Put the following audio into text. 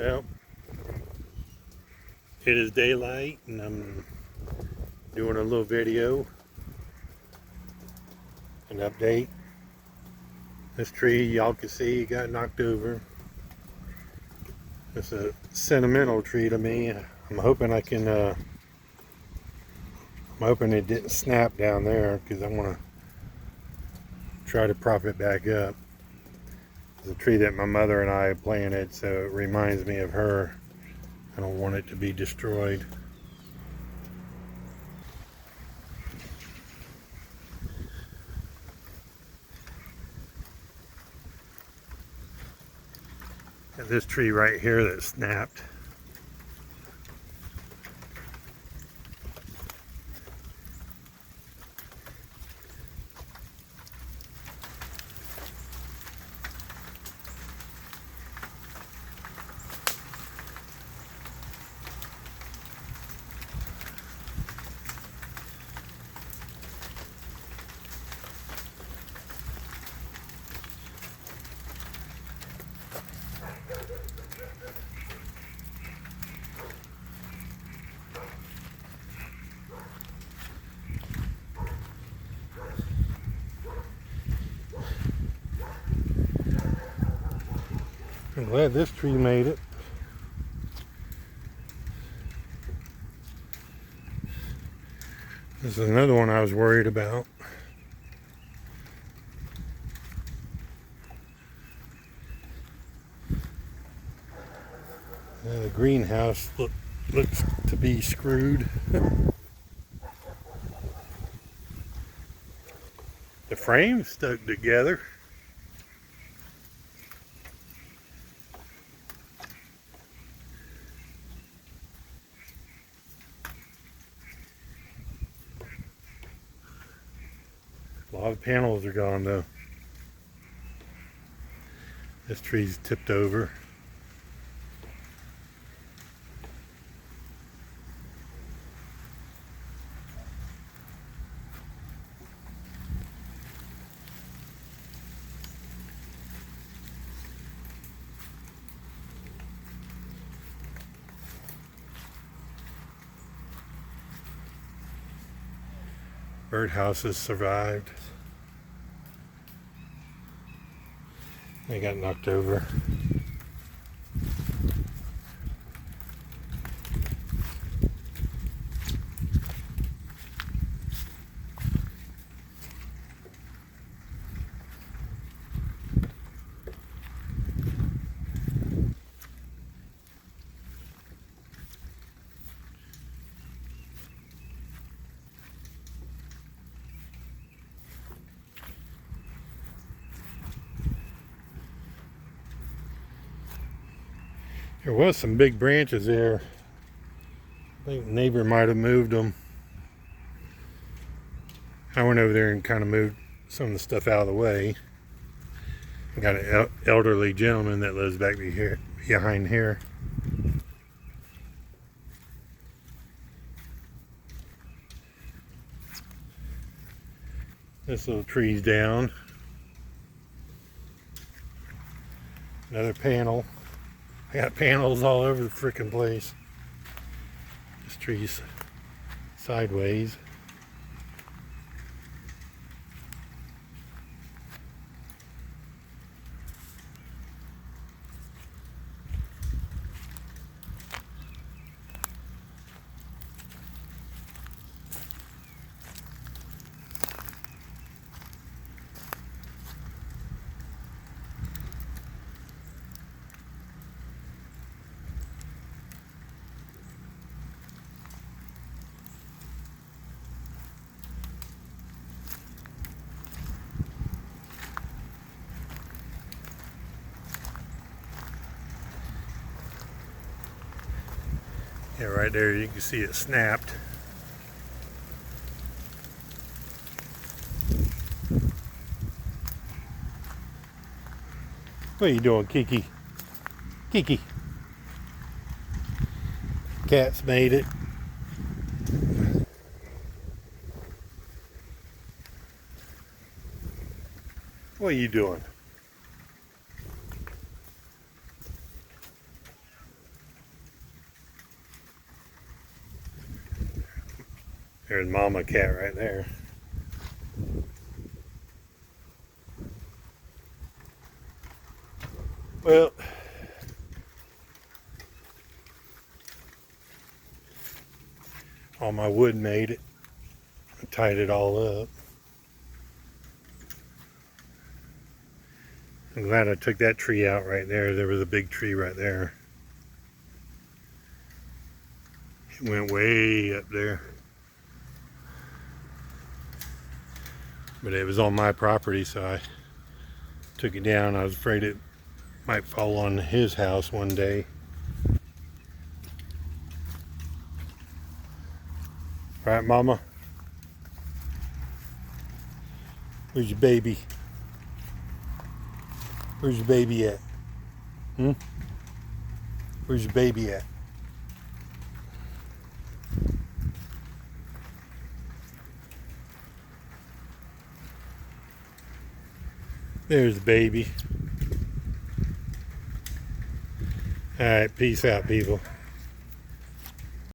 Well, it is daylight and I'm doing a little video, an update. This tree, y'all can see, got knocked over. It's a sentimental tree to me. I'm hoping I can, I'm hoping it didn't snap down there because I want to try to prop it back up. It's a tree that my mother and I planted, so it reminds me of her. I don't want it to be destroyed. And this tree right here that snapped. I'm glad this tree made it. This is another one I was worried about. The greenhouse looks to be screwed. The frame's stuck together. A lot of panels are gone though. This tree's tipped over. Birdhouses survived. They got knocked over. There was some big branches there. I think the neighbor might have moved them. I went over there and kind of moved some of the stuff out of the way. I got an elderly gentleman that lives back behind here. This little tree's down. Another panel. I got panels all over the frickin' place. This tree's sideways. Yeah, right there you can see it snapped. What are you doing, Kiki? Kiki. Cat's made it. What are you doing? There's Mama Cat right there. Well, all my wood made it. I tied it all up. I'm glad I took that tree out right there. There was a big tree right there. It went way up there. But it was on my property, so I took it down. I was afraid it might fall on his house one day. Right, Mama? Where's your baby? Where's your baby at? Where's your baby at? There's the baby. All right, peace out, people.